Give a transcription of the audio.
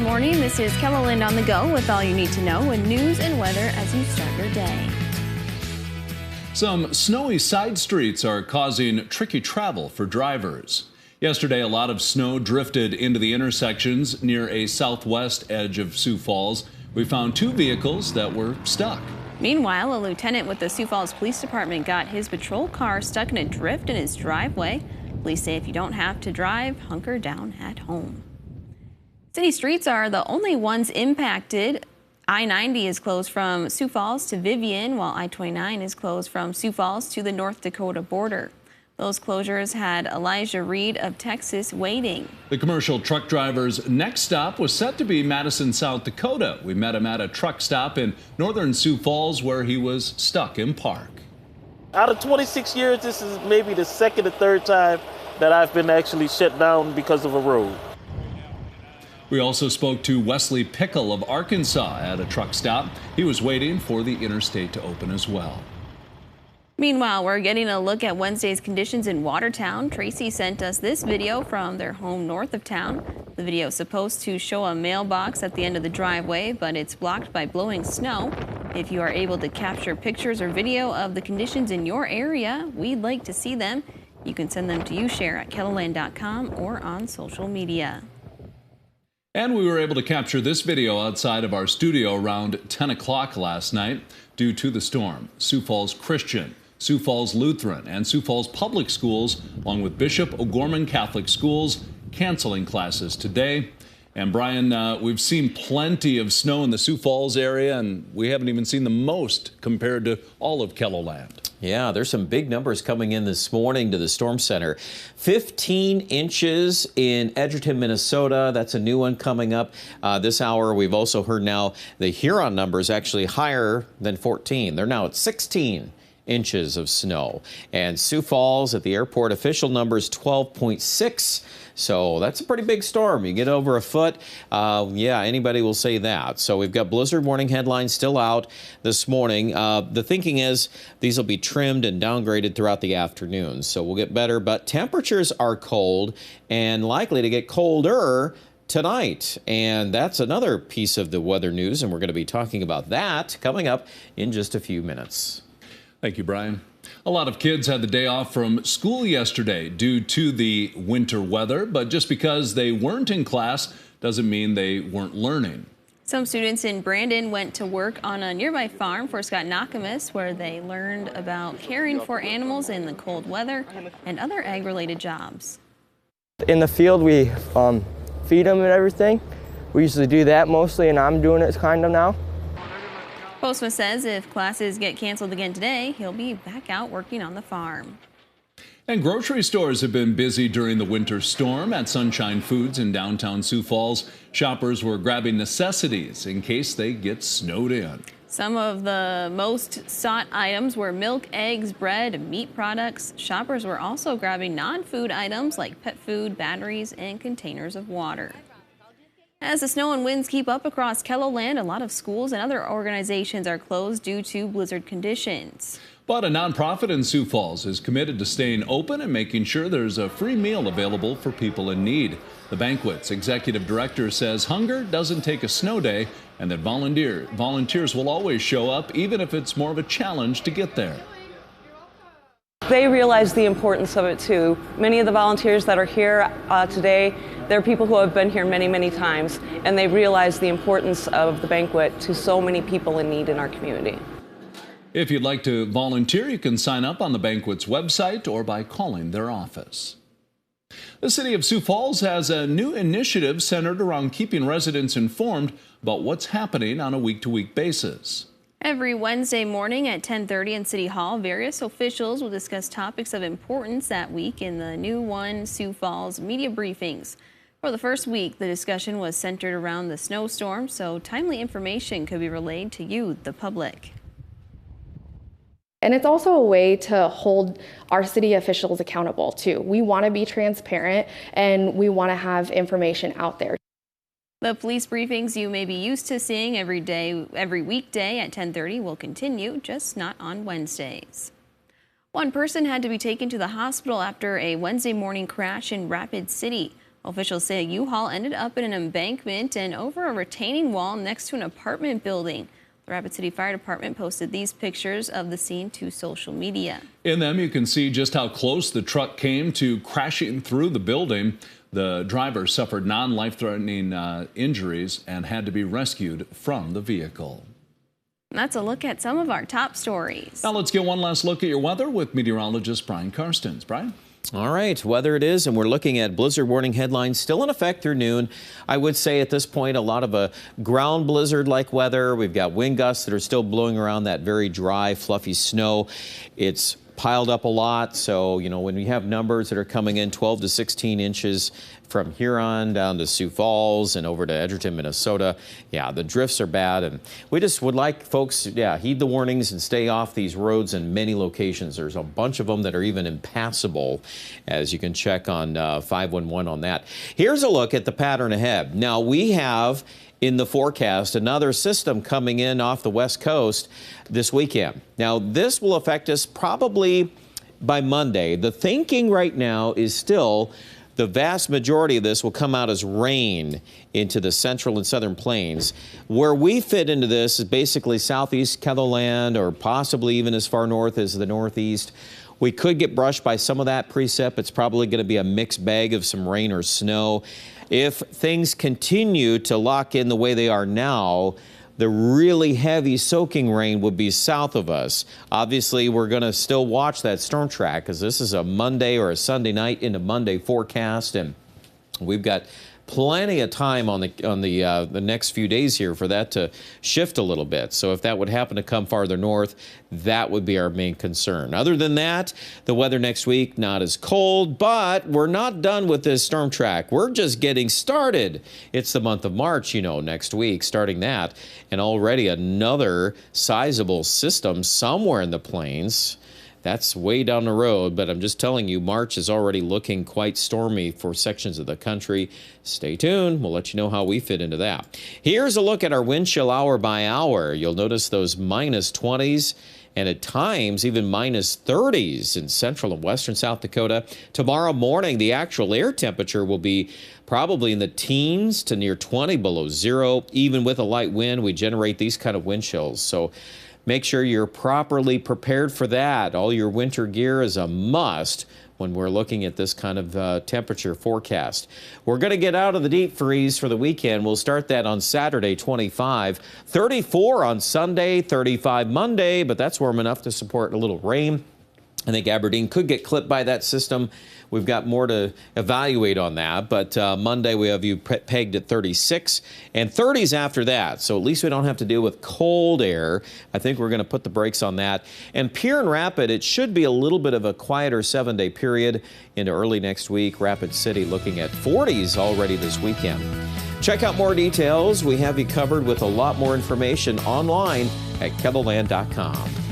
morning. This is Kellerland on the go with all you need to know in news and weather as you start your day. Some snowy side streets are causing tricky travel for drivers. Yesterday, a lot of snow drifted into the intersections near a southwest edge of Sioux Falls. We found two vehicles that were stuck. Meanwhile, a lieutenant with the Sioux Falls Police Department got his patrol car stuck in a drift in his driveway. Police say if you don't have to drive, hunker down at home. City streets are the only ones impacted. I-90 is closed from Sioux Falls to Vivian, while I-29 is closed from Sioux Falls to the North Dakota border. Those closures had Elijah Reed of Texas waiting. The commercial truck driver's next stop was set to be Madison, South Dakota. We met him at a truck stop in northern Sioux Falls where he was stuck in park. Out of 26 years, this is maybe the second or third time that I've been actually shut down because of a road. We also spoke to Wesley Pickle of Arkansas at a truck stop. He was waiting for the interstate to open as well. Meanwhile, we're getting a look at Wednesday's conditions in Watertown. Tracy sent us this video from their home north of town. The video is supposed to show a mailbox at the end of the driveway, but it's blocked by blowing snow. If you are able to capture pictures or video of the conditions in your area, we'd like to see them. You can send them to ushare@kellerland.com or on social media. And we were able to capture this video outside of our studio around 10 o'clock last night due to the storm. Sioux Falls Christian, Sioux Falls Lutheran, and Sioux Falls Public Schools, along with Bishop O'Gorman Catholic Schools, canceling classes today. And Brian, we've seen plenty of snow in the Sioux Falls area, and we haven't even seen the most compared to all of Kellerland. Yeah, there's some big numbers coming in this morning to the storm center. 15 inches in Edgerton, Minnesota. That's a new one coming up this hour. We've also heard now the Huron number is actually higher than 14. They're now at 16 inches of snow. And Sioux Falls at the airport, official number is 12.6. So that's a pretty big storm. You get over a foot, yeah, anybody will say that. So we've got blizzard warning headlines still out this morning. The thinking is these will be trimmed and downgraded throughout the afternoon. So we'll get better, but temperatures are cold and likely to get colder tonight. And that's another piece of the weather news, and we're going to be talking about that coming up in just a few minutes. Thank you, Brian. A lot of kids had the day off from school yesterday due to the winter weather, but just because they weren't in class doesn't mean they weren't learning. Some students in Brandon went to work on a nearby farm for Scott Nakamis, where they learned about caring for animals in the cold weather and other ag-related jobs. In the field, we feed them and everything. We usually do that mostly, and I'm doing it kind of now. Postma says if classes get canceled again today, he'll be back out working on the farm. And grocery stores have been busy during the winter storm. At Sunshine Foods in downtown Sioux Falls, shoppers were grabbing necessities in case they get snowed in. Some of the most sought items were milk, eggs, bread, and meat products. Shoppers were also grabbing non-food items like pet food, batteries, and containers of water. As the snow and winds keep up across Kellerland, a lot of schools and other organizations are closed due to blizzard conditions. But a nonprofit in Sioux Falls is committed to staying open and making sure there's a free meal available for people in need. The banquet's executive director says hunger doesn't take a snow day and that volunteers will always show up, even if it's more of a challenge to get there. They realize the importance of it too. Many of the volunteers that are here today, they're people who have been here many, many times, and they realize the importance of the banquet to so many people in need in our community. If you'd like to volunteer, you can sign up on the banquet's website or by calling their office. The city of Sioux Falls has a new initiative centered around keeping residents informed about what's happening on a week-to-week basis. Every Wednesday morning at 10:30 in City Hall, various officials will discuss topics of importance that week in the new One Sioux Falls media briefings. For the first week, the discussion was centered around the snowstorm, so timely information could be relayed to you, the public. And it's also a way to hold our city officials accountable too. We want to be transparent and we want to have information out there. The police briefings you may be used to seeing every weekday at 10:30 will continue, just not on Wednesdays. One person had to be taken to the hospital after a Wednesday morning crash in Rapid City. Officials say a U-Haul ended up in an embankment and over a retaining wall next to an apartment building. The Rapid City Fire Department posted these pictures of the scene to social media. In them, you can see just how close the truck came to crashing through the building. The driver suffered non-life-threatening injuries and had to be rescued from the vehicle. And that's a look at some of our top stories. Now let's get one last look at your weather with meteorologist Brian Karstens. Brian? All right, weather it is, and we're looking at blizzard warning headlines still in effect through noon. I would say at this point a lot of a ground blizzard-like weather. We've got wind gusts that are still blowing around that very dry, fluffy snow. It's piled up a lot, so when we have numbers that are coming in 12 to 16 inches from Huron down to Sioux Falls and over to Edgerton, Minnesota, yeah, the drifts are bad, and we just would like folks, heed the warnings and stay off these roads in many locations. There's a bunch of them that are even impassable, as you can check on 511 on that. Here's a look at the pattern ahead. Now, we have in the forecast another system coming in off the west coast this weekend. Now, this will affect us probably by Monday. The thinking right now is still the vast majority of this will come out as rain into the central and southern plains. Where we fit into this is basically southeast Ketherland or possibly even as far north as the northeast. We could get brushed by some of that precip. It's probably going to be a mixed bag of some rain or snow. If things continue to lock in the way they are now, the really heavy soaking rain would be south of us. Obviously, we're going to still watch that storm track because this is a Monday or a Sunday night into Monday forecast, and we've got plenty of time on the next few days here for that to shift a little bit. So if that would happen to come farther north, that would be our main concern. Other than that, the weather next week, not as cold, but we're not done with this storm track. We're just getting started. It's the month of March, next week, starting that, and already another sizable system somewhere in the plains. That's way down the road, but I'm just telling you, March is already looking quite stormy for sections of the country. Stay tuned. We'll let you know how we fit into that. Here's a look at our wind chill hour by hour. You'll notice those minus 20s and at times even minus 30s in central and western South Dakota. Tomorrow morning, the actual air temperature will be probably in the teens to near 20 below zero. Even with a light wind, we generate these kind of wind chills. So make sure you're properly prepared for that. All your winter gear is a must when we're looking at this kind of temperature forecast. We're going to get out of the deep freeze for the weekend. We'll start that on Saturday, 25, 34 on Sunday, 35 Monday, but that's warm enough to support a little rain. I think Aberdeen could get clipped by that system. We've got more to evaluate on that, but Monday we have you pegged at 36 and 30s after that. So at least we don't have to deal with cold air. I think we're going to put the brakes on that. And Pierre and Rapid, it should be a little bit of a quieter 7-day period into early next week. Rapid City looking at 40s already this weekend. Check out more details. We have you covered with a lot more information online at KETHLELAND.com.